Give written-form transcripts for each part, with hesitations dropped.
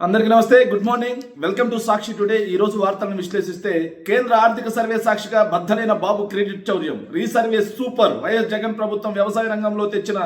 అందరికీ నమస్తే, good morning, welcome to Sakshi today. ఈ రోజు వార్తలను విశ్లేషిస్తే కేంద్ర ఆర్థిక సర్వే సాక్షిగా బద్దలైన బాబు క్రెడిట్ చౌర్యం, రీసర్వే సూపర్, వైఎస్ జగన్ ప్రభుత్వం వ్యవసాయ రంగంలో తెచ్చిన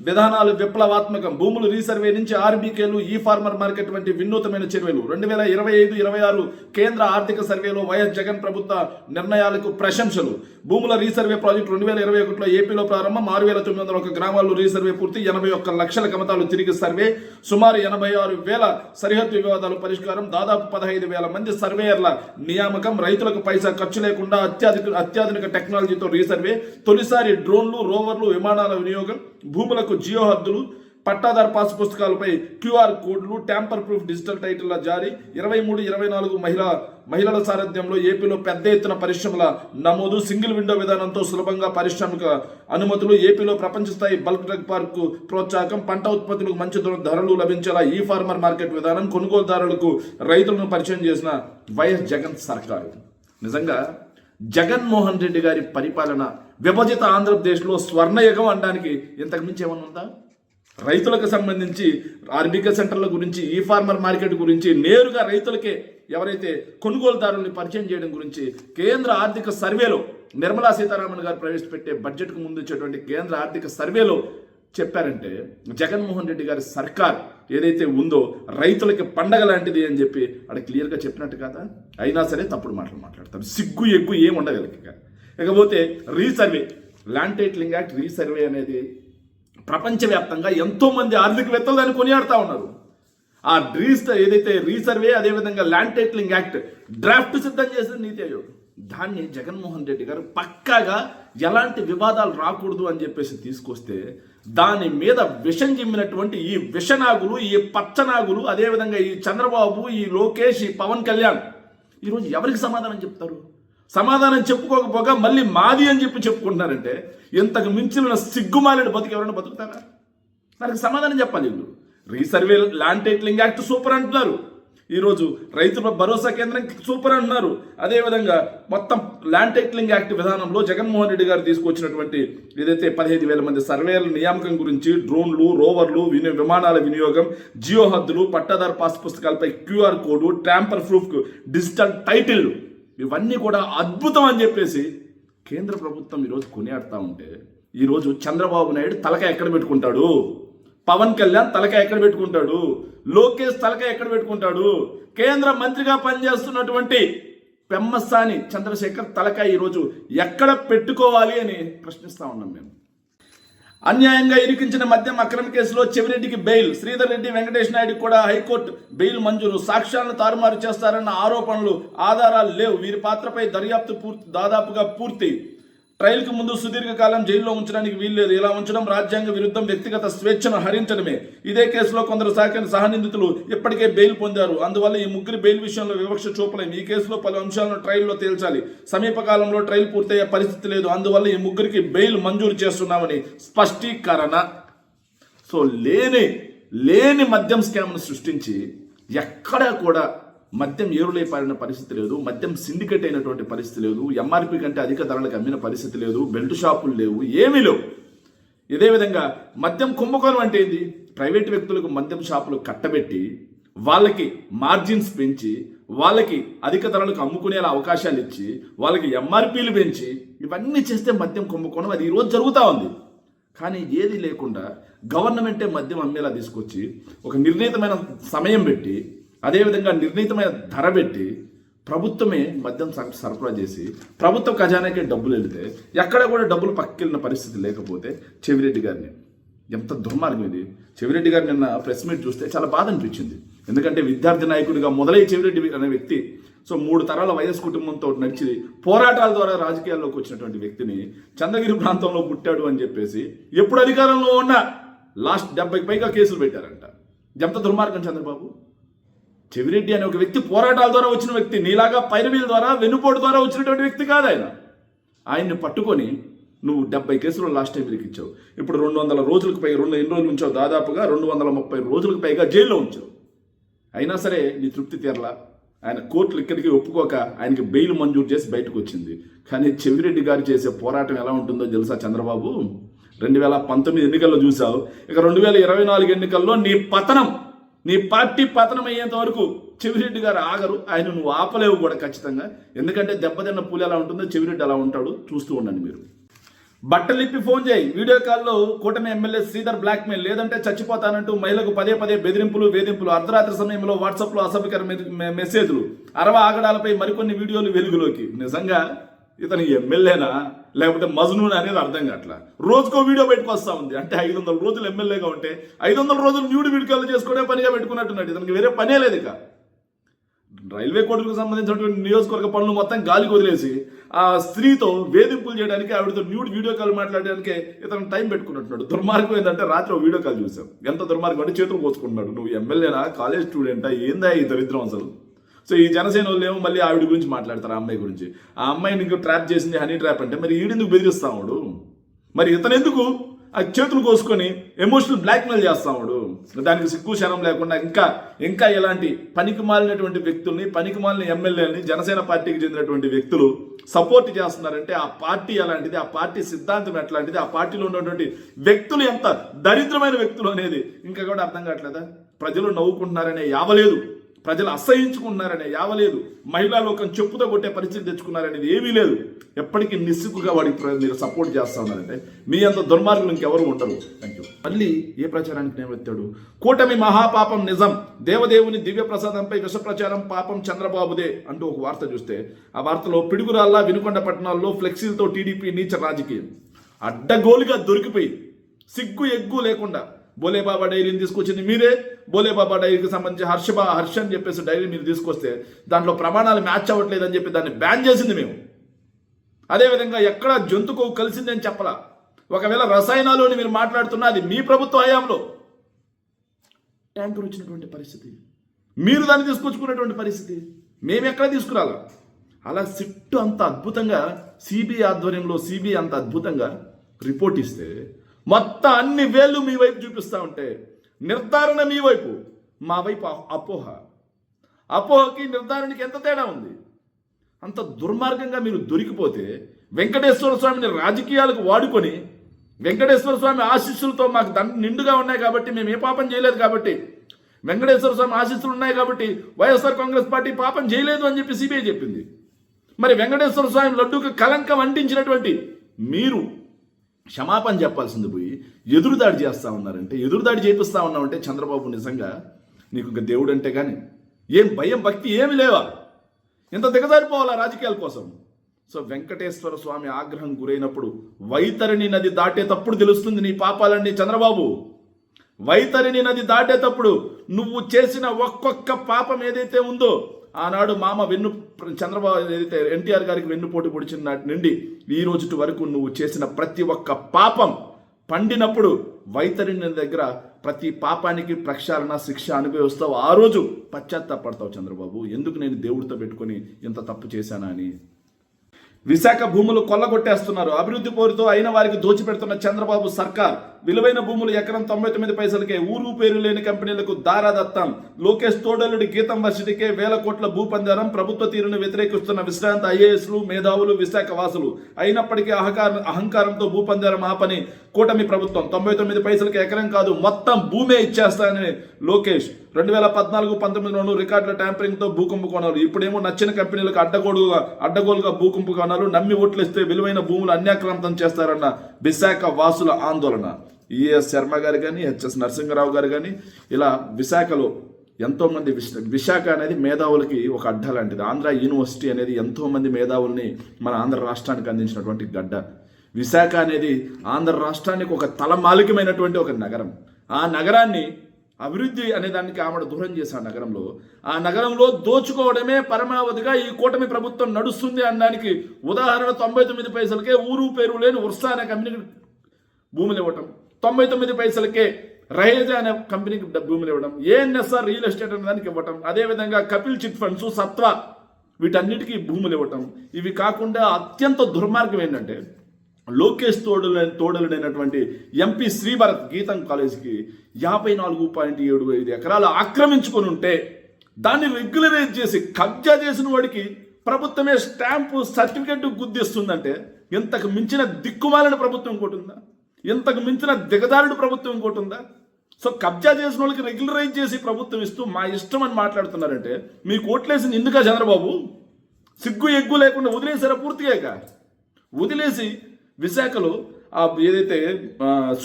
విధానాలు విప్లవాత్మకం, భూములు రీసర్వే నుంచి ఆర్బీకేలు, ఈ ఫార్మర్ మార్కెట్ వంటి వినూతమైన చర్యలు, 2025-26 కేంద్ర ఆర్థిక సర్వేలో వైఎస్ జగన్ ప్రభుత్వ నిర్ణయాలకు ప్రశంసలు, భూముల రీసర్వే ప్రాజెక్టు 2021లో ఏపీలో ప్రారంభం, 6,901 గ్రామాల్లో రీసర్వే పూర్తి, 81 లక్షల కమతాలు తిరిగి సర్వే, సుమారు 86,000 సరిహద్దు వివాదాలు పరిష్కారం, దాదాపు 15,000 మంది సర్వేయర్ల నియామకం, రైతులకు పైసా ఖర్చు లేకుండా అత్యాధునిక టెక్నాలజీతో రీసర్వే, తొలిసారి డ్రోన్లు, రోవర్లు, విమానాల వినియోగం, భూములకు జియో హద్దులు, పట్టాదారు పాస్ పుస్తకాలపై క్యూఆర్ కోడ్లు, ట్యాంపర్ ప్రూఫ్ డిజిటల్ టైటిళ్ల జారీ, 23-24 మహిళల సారథ్యంలో ఏపీలో పెద్ద ఎత్తున పరిశ్రమల నమోదు, సింగిల్ విండో విధానంతో సులభంగా పారిశ్రామిక అనుమతులు, ఏపీలో ప్రపంచ స్థాయి బల్క్ డ్రగ్ పార్కు ప్రోత్సాహం, పంట ఉత్పత్తులకు మంచి ధరలు లభించేలా ఈ ఫార్మర్ మార్కెట్ విధానం, కొనుగోలుదారులకు రైతులను పరిచయం చేసిన వైఎస్ జగన్ సర్కారు. నిజంగా జగన్మోహన్ రెడ్డి గారి పరిపాలన విభజిత ఆంధ్రప్రదేశ్లో స్వర్ణయుగం అనడానికి ఇంతకు మించి ఏమన్నా ఉందా? రైతులకు సంబంధించి ఆర్బీకే సెంటర్ల గురించి, ఈ ఫార్మర్ మార్కెట్ గురించి, నేరుగా రైతులకే ఎవరైతే కొనుగోలుదారుల్ని పరిచయం చేయడం గురించి కేంద్ర ఆర్థిక సర్వేలో నిర్మలా సీతారామన్ గారు ప్రవేశపెట్టే బడ్జెట్కు ముందు వచ్చేటువంటి కేంద్ర ఆర్థిక సర్వేలో చెప్పారంటే, జగన్మోహన్ రెడ్డి గారి సర్కార్ ఏదైతే ఉందో రైతులకి పండగ లాంటిది అని చెప్పి అక్కడ క్లియర్గా చెప్పినట్టు కదా. అయినా సరే తప్పుడు మాటలు మాట్లాడతారు, సిగ్గు ఎగ్గు ఏం ఉండగలిగ. ఇకపోతే resurvey, land titling act resurvey అనేది ప్రపంచవ్యాప్తంగా ఎంతోమంది ఆర్థికవేత్తలు దాన్ని కొనియాడుతూ ఉన్నారు. ఆ ఏదైతే రీసర్వే, అదేవిధంగా ల్యాండ్ టైటిలింగ్ యాక్ట్ డ్రాఫ్ట్ సిద్ధం చేసిన నీతి ఆయోగ్, దాన్ని జగన్మోహన్ రెడ్డి గారు పక్కాగా ఎలాంటి వివాదాలు రాకూడదు అని చెప్పేసి తీసుకొస్తే, దాని మీద విషం జిమ్మినటువంటి ఈ విషనాగులు, ఈ పచ్చనాగులు, అదేవిధంగా ఈ చంద్రబాబు, ఈ లోకేష్, ఈ పవన్ కళ్యాణ్ ఈరోజు ఎవరికి సమాధానం చెప్తారు? సమాధానం చెప్పుకోకపోగా మళ్ళీ మాది అని చెప్పి చెప్పుకుంటున్నారంటే, ఇంతకు మించిన సిగ్గుమాలిన బతుకు ఎవరైనా బతుకుతారా? దానికి సమాధానం చెప్పాలి. వీళ్ళు resurvey, land titling act super అంటున్నారు, ఈరోజు రైతుల భరోసా కేంద్రం సూపర్ అంటున్నారు. అదేవిధంగా మొత్తం ల్యాండ్ టైటిలింగ్ యాక్ట్ విధానంలో జగన్మోహన్ రెడ్డి గారు తీసుకొచ్చినటువంటి ఏదైతే 15,000 మంది సర్వేయర్ల నియామకం గురించి, డ్రోన్లు, రోవర్లు, విమానాల వినియోగం, జియో హద్దులు, పట్టాదారు పాస్ పుస్తకాలపై QR code, tamper proof digital title, ఇవన్నీ కూడా అద్భుతం అని చెప్పేసి కేంద్ర ప్రభుత్వం ఈరోజు కొనియాడుతూ ఉంటే, ఈరోజు చంద్రబాబు నాయుడు తలకాయ ఎక్కడ పెట్టుకుంటాడు, పవన్ కళ్యాణ్ తలకాయ ఎక్కడ పెట్టుకుంటాడు, లోకేష్ తలకాయ ఎక్కడ పెట్టుకుంటాడు, కేంద్ర మంత్రిగా పనిచేస్తున్నటువంటి పెమ్మసాని చంద్రశేఖర్ తలకాయ ఈరోజు ఎక్కడ పెట్టుకోవాలి అని ప్రశ్నిస్తూ ఉన్నాం మేము. అన్యాయంగా ఇరికించిన మద్యం అక్రమ కేసులో చెవిరెడ్డికి బెయిల్, శ్రీధర్ రెడ్డి, వెంకటేష్ నాయుడికి కూడా హైకోర్టు బెయిల్ మంజూరు, సాక్ష్యాలను తారుమారు చేస్తారన్న ఆరోపణలు, ఆధారాలు లేవు, వీరి పాత్రపై దర్యాప్తు దాదాపుగా పూర్తి, ట్రయల్కి ముందు సుదీర్ఘకాలం జైల్లో ఉంచడానికి వీల్లేదు, ఇలా ఉంచడం రాజ్యాంగ విరుద్ధం, వ్యక్తిగత స్వేచ్ఛను హరించడమే. ఇదే కేసులో కొందరు సహనిందితులు ఇప్పటికే బెయిల్ పొందారు, అందువల్ల ఈ ముగ్గురి బెయిల్ విషయంలో వివక్ష చూపలేం. ఈ కేసులో పలు అంశాలను ట్రయల్లో తేల్చాలి, సమీప కాలంలో ట్రయల్ పూర్తయ్యే పరిస్థితి లేదు, అందువల్ల ఈ ముగ్గురికి బెయిల్ మంజూరు చేస్తున్నామని స్పష్టీకరణ. సో లేని మద్యం స్కామ్ను సృష్టించి ఎక్కడా కూడా మద్యం ఏరులై పారిన పరిస్థితి లేదు, మద్యం సిండికేట్ అయినటువంటి పరిస్థితి లేదు, ఎంఆర్పి కంటే అధిక ధరలకు అమ్మిన పరిస్థితి లేదు, బెల్ట్ షాపులు లేవు, ఏమీ లేవు. ఇదే విధంగా మద్యం కుంభకోణం అంటే ఏంది? ప్రైవేట్ వ్యక్తులకు మద్యం షాపులు కట్టబెట్టి, వాళ్ళకి మార్జిన్స్ పెంచి, వాళ్ళకి అధిక ధరలకు అమ్ముకునేలా అవకాశాలు ఇచ్చి, వాళ్ళకి ఎంఆర్పీలు పెంచి, ఇవన్నీ చేస్తే మద్యం కుంభకోణం. అది ఈరోజు జరుగుతూ ఉంది. కానీ ఏది లేకుండా గవర్నమెంటే మద్యం అమ్మేలా తీసుకొచ్చి, ఒక నిర్ణీతమైన సమయం పెట్టి, అదేవిధంగా నిర్ణీతమైన ధర పెట్టి, ప్రభుత్వమే మద్యం సరఫరా చేసి, ప్రభుత్వ ఖజానాకే డబ్బులు వెళితే, ఎక్కడ కూడా డబ్బులు పక్కకెళ్ళిన పరిస్థితి లేకపోతే, చెవిరెడ్డి గారిని ఎంత దుర్మార్గం ఇది. చెవిరెడ్డి గారు నిన్న ప్రెస్ మీట్ చూస్తే చాలా బాధ అనిపించింది. ఎందుకంటే విద్యార్థి నాయకుడిగా మొదలై చెవిరెడ్డి అనే వ్యక్తి, సో 3 తరాల వైఎస్ కుటుంబంతో నడిచి పోరాటాల ద్వారా రాజకీయాల్లోకి వచ్చినటువంటి వ్యక్తిని చంద్రగిరి ప్రాంతంలో పుట్టాడు అని చెప్పేసి ఎప్పుడు అధికారంలో ఉన్న లాస్ట్ 70కి పైగా కేసులు పెట్టారంట. ఎంత దుర్మార్గం చంద్రబాబు. చెవిరెడ్డి అనే ఒక వ్యక్తి పోరాటాల ద్వారా వచ్చిన వ్యక్తి, నీలాగా పైరవీల ద్వారా, వెన్నుపోటు ద్వారా వచ్చినటువంటి వ్యక్తి కాదు ఆయన. ఆయన్ని పట్టుకొని నువ్వు 70 కేసులు లాస్ట్ టైం ఇరికిచ్చావు, ఇప్పుడు 200 రోజులకు పైగా, ఎన్ని రోజులు ఉంచావు? దాదాపుగా 230 రోజులకు పైగా జైల్లో ఉంచావు. అయినా సరే నీ తృప్తి తీరలా. ఆయన కోర్టులు ఇక్కడికి ఒప్పుకోక ఆయనకి బెయిల్ మంజూరు చేసి బయటకు వచ్చింది. కానీ చెవిరెడ్డి గారు చేసే పోరాటం ఎలా ఉంటుందో తెలుసా చంద్రబాబు? 2019 ఎన్నికల్లో చూసావు, ఇక 2024 ఎన్నికల్లో నీ పతనం నీ పార్టీ పతనం అయ్యేంత వరకు చెవిరెడ్డి గారు ఆగరు. ఆయన నువ్వు ఆపలేవు కూడా ఖచ్చితంగా. ఎందుకంటే దెబ్బతిన్న పూలు ఎలా ఉంటుందో చెవిరెడ్డి అలా ఉంటాడు. చూస్తూ ఉండండి మీరు. బట్టలిప్పి ఫోన్ చేయి. వీడియో కాల్లో కూటమి ఎమ్మెల్యే శ్రీధర్ బ్లాక్మెయిల్, లేదంటే చచ్చిపోతానంటూ మహిళకు పదే పదే బెదిరింపులు, వేధింపులు, అర్ధరాత్రి సమయంలో వాట్సాప్లో అసభ్యకర మెసేజ్లు, అరవ ఆగడాలపై మరికొన్ని వీడియోలు వెలుగులోకి. నిజంగా ఇతను ఎమ్మెల్యేనా లేకపోతే మజ్నూన్ అనేది అర్థం కావట్లా. రోజుకో వీడియో పెట్టుకొస్తా ఉంది. అంటే 500 రోజులు ఎమ్మెల్యేగా ఉంటే 500 రోజులు న్యూడ్ వీడియోలు చేసుకోవడే పనిగా పెట్టుకున్నట్టున్నాడు. ఇతనికి వేరే పనే లేదు. ఇక రైల్వే కోర్టుకు సంబంధించినటువంటి నియోజకవర్గ పనులు మొత్తం గాలికి వదిలేసి ఆ స్త్రీతో వేధింపులు చేయడానికి, ఆవిడతో న్యూడ్ వీడియో కాల్ మాట్లాడడానికి ఇతను టైం పెట్టుకున్నట్టున్నాడు. దుర్మార్గం ఏంటంటే రాత్రి వీడియో కాల్ చూసాం. ఎంత దుర్మార్గం అంటే చేతులు కోసుకుంటున్నాడు. నువ్వు ఎమ్మెల్యేనా, కాలేజ్ స్టూడెంటా, ఏందా ఈ దరిద్రం అసలు? సో ఈ జనసేన వాళ్ళు ఏమో మళ్ళీ ఆవిడ గురించి మాట్లాడతారు, ఆ అమ్మాయి గురించి. ఆ అమ్మాయిని నీకు ట్రాప్ చేసింది హనీ ట్రాప్ అంటే మరి ఈడెందుకు బెదిరిస్తాడు? మరి ఇతను ఎందుకు ఆ చేతులు కోసుకొని ఎమోషనల్ బ్లాక్మెయిల్ చేస్తాడు? దానికి సిగ్గు శరం లేకుండా ఇంకా ఇలాంటి పనికి మాలినటువంటి వ్యక్తుల్ని, పనికి మాలిన ఎమ్మెల్యేలని జనసేన పార్టీకి చెందినటువంటి వ్యక్తులు సపోర్ట్ చేస్తున్నారంటే ఆ పార్టీ ఎలాంటిది, ఆ పార్టీ సిద్ధాంతం ఎట్లాంటిది, ఆ పార్టీలో ఉన్నటువంటి వ్యక్తులు ఎంత దరిద్రమైన వ్యక్తులు అనేది ఇంకా కూడా అర్థం కావట్లేదా? ప్రజలు నవ్వుకుంటున్నారనే యావలేదు, ప్రజలు అసహించుకుంటున్నారనే యావలేదు, మహిళా లోకం చెప్పుతో కొట్టే పరిస్థితి తెచ్చుకున్నారనేది ఏమీ లేదు. ఎప్పటికీ నిస్సిగ్గుగా వాడికి మీరు సపోర్ట్ చేస్తా ఉన్నారంటే మీ అంత దుర్మార్గులు ఇంకెవరు ఉండరు. Thank you. మళ్ళీ ఏ ప్రచారానికి నేమెత్తాడు? కూటమి మహాపాపం నిజం, దేవదేవుని దివ్య ప్రసాదంపై విష ప్రచారం పాపం చంద్రబాబుదే అంటూ ఒక వార్త చూస్తే ఆ వార్తలో పిడుగురాల్లా వినుకొండ పట్టణాల్లో ఫ్లెక్సీలతో టీడీపీ నీచ రాజకీయం అడ్డగోలుగా దొరికిపోయి సిగ్గు ఎగ్గు లేకుండా బోలేబాబా డైరీని తీసుకొచ్చింది మీరే. బోలేబాబా డైరీకి సంబంధించి హర్ష అని చెప్పేసి డైరీ మీరు తీసుకొస్తే దాంట్లో ప్రమాణాలు మ్యాచ్ అవ్వట్లేదు అని చెప్పి దాన్ని బ్యాన్ చేసింది మేము. అదేవిధంగా ఎక్కడ జంతుకు కలిసిందని చెప్పలా. ఒకవేళ రసాయనాలు అని మీరు మాట్లాడుతున్నా అది మీ ప్రభుత్వ హయాంలో ట్యాంకర్ వచ్చినటువంటి పరిస్థితి, మీరు దాన్ని తీసుకొచ్చుకున్నటువంటి పరిస్థితి, మేము ఎక్కడ తీసుకురాలా? అలా సిట్టు అంత అద్భుతంగా సిబిఐ ఆధ్వర్యంలో సిబిఐ అంత అద్భుతంగా రిపోర్ట్ ఇస్తే మొత్తం అన్ని వేళ్ళు మీ వైపు చూపిస్తూ ఉంటే నిర్ధారణ మీ వైపు, మా వైపు అపోహకి నిర్ధారణకి ఎంత తేడా ఉంది? అంత దుర్మార్గంగా మీరు దొరికిపోతే వెంకటేశ్వర స్వామిని రాజకీయాలకు వాడుకొని, వెంకటేశ్వర స్వామి ఆశీస్సులతో మాకు నిండుగా ఉన్నాయి కాబట్టి మేము ఏ పాపం చేయలేదు కాబట్టి, వెంకటేశ్వర స్వామి ఆశీస్సులు ఉన్నాయి కాబట్టి వైఎస్ఆర్ కాంగ్రెస్ పార్టీ పాపం చేయలేదు అని చెప్పి సిబిఐ చెప్పింది. మరి వెంకటేశ్వర స్వామి లడ్డూకి కలంకం అంటించినటువంటి మీరు క్షమాపణ చెప్పాల్సింది పోయి ఎదురుదాడి చేస్తూ ఉన్నారంటే, ఎదురుదాడి చేపిస్తూ ఉన్నామంటే చంద్రబాబు నిజంగా నీకు ఇంకా దేవుడు అంటే కానీ ఏం భయం భక్తి ఏమి లేవా? ఇంత దిగజారిపోవాలా రాజకీయాల కోసం? సో వెంకటేశ్వర స్వామి ఆగ్రహం గురైనప్పుడు వైతరిణి నది దాటేటప్పుడు తెలుస్తుంది నీ పాపాలన్నీ చంద్రబాబు. వైతరిణి నది దాటేటప్పుడు నువ్వు చేసిన ఒక్కొక్క పాపం ఏదైతే ఉందో, ఆనాడు మామ చంద్రబాబు ఏదైతే ఎన్టీఆర్ గారికి వెన్నుపోటు పొడిచిన నాటి నుండి ఈ రోజు వరకు నువ్వు చేసిన ప్రతి ఒక్క పాపం పండినప్పుడు వైతరిణి దగ్గర ప్రతి పాపానికి ప్రక్షాళన శిక్ష అనుభవిస్తావు. ఆ రోజు పశ్చాత్తాపడతావు చంద్రబాబు, ఎందుకు నేను దేవుడితో పెట్టుకొని ఇంత తప్పు చేశానా అని. విశాఖ భూములు కొల్లగొట్టేస్తున్నారు. అభివృద్ధి పోరుతో అయిన వారికి దోచిపెడుతున్న చంద్రబాబు సర్కార్ విలువైన భూములు ఎకరం 99 పైసలకే ఊరు పేరు లేని కంపెనీలకు దారాదత్తం. లోకేష్ తోడలుడి గీతం వర్షిటికే వేల కోట్ల భూపంజరం. ప్రభుత్వ తీరును వ్యతిరేకిస్తున్న విశ్రాంత ఐఏఎస్లు, మేధావులు, విశాఖ వాసులు. అయినప్పటికీ అహంకారంతో భూపంజరం ఆపని కూటమి ప్రభుత్వం 99 పైసలకి ఎకరం కాదు మొత్తం భూమే ఇచ్చేస్తానని లోకేష్. 2014-19లోనూ రికార్డుల ట్యాంపరింగ్తో భూకుంభకోణాలు. ఇప్పుడేమో నచ్చిన కంపెనీలకు అడ్డగోలుగా భూకుంభకోణాలు. నమ్మి ఓట్లేస్తే విలువైన భూములు అన్యాక్రాంతం చేస్తారన్న విశాఖ వాసుల ఆందోళన. ఈఎస్ శర్మ గారు కానీ, హెచ్ఎస్ నరసింహరావు గారు కానీ, ఇలా విశాఖలో ఎంతోమంది, విశాఖ అనేది మేధావులకి ఒక అడ్డ లాంటిది. ఆంధ్ర యూనివర్సిటీ అనేది ఎంతోమంది మేధావుల్ని మన ఆంధ్ర రాష్ట్రానికి అందించినటువంటి గడ్డ. విశాఖ అనేది ఆంధ్ర రాష్ట్రానికి ఒక తలమాలికమైనటువంటి ఒక నగరం. ఆ నగరాన్ని అభివృద్ధి అనే దానికి ఆమె దూరం చేసే ఆ నగరంలో దోచుకోవడమే పరమావధిగా ఈ కూటమి ప్రభుత్వం నడుస్తుంది అనడానికి ఉదాహరణ 99 పైసలకే ఊరు పేరు లేని ఉర్సా అనే కంపెనీకి భూములు ఇవ్వటం, 99 పైసలకే రహేజా అనే కంపెనీకి భూములు ఇవ్వడం, ఏఎన్ఎస్ఆర్ రియల్ ఎస్టేట్ అనే దానికి ఇవ్వటం, అదేవిధంగా కపిల్ చిట్ ఫండ్స్, సత్వ వీటన్నిటికీ భూములు ఇవ్వటం. ఇవి కాకుండా అత్యంత దుర్మార్గం ఏంటంటే లోకేష్ తోడలుడైనటువంటి ఎంపీ శ్రీభరత్ గీతం కాలేజీకి 54.75 ఎకరాలు ఆక్రమించుకొని ఉంటే దాన్ని రెగ్యులరైజ్ చేసి కబ్జా చేసిన వాడికి ప్రభుత్వమే స్టాంపు సర్టిఫికెట్ గుద్దిస్తుందంటే ఇంతకు మించిన దిక్కుమాలిన ప్రభుత్వం ఇంకోటి ఉందా? ఇంతకు మించిన దిగదారుడు ప్రభుత్వం ఇంకోటి ఉందా? సో కబ్జా చేసిన వాళ్ళకి రెగ్యులరైజ్ చేసి ప్రభుత్వం ఇస్తూ మా ఇష్టం అని మాట్లాడుతున్నారంటే మీకు ఓట్లేసింది ఎందుకా చంద్రబాబు? సిగ్గు ఎగ్గు లేకుండా వదిలేసారా పూర్తిగా? వదిలేసి విశాఖలో ఏదైతే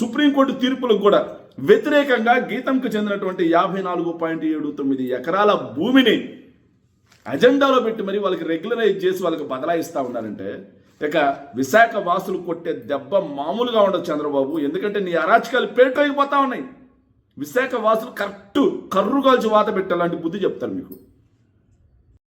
సుప్రీంకోర్టు తీర్పులకు కూడా వ్యతిరేకంగా గీతంకు చెందినటువంటి 54.79 ఎకరాల భూమిని అజెండాలో పెట్టి మరి వాళ్ళకి రెగ్యులరైజ్ చేసి వాళ్ళకి బదలాయిస్తూ ఉన్నారంటే ఇక విశాఖ వాసులు కొట్టే దెబ్బ మామూలుగా ఉండదు చంద్రబాబు. ఎందుకంటే నీ అరాచకాలు పేటైపోతా ఉన్నాయి. విశాఖ వాసులు కరెక్ట్ కర్రు కాల్చి వాత పెట్టాలంటే బుద్ధి చెప్తారు మీకు.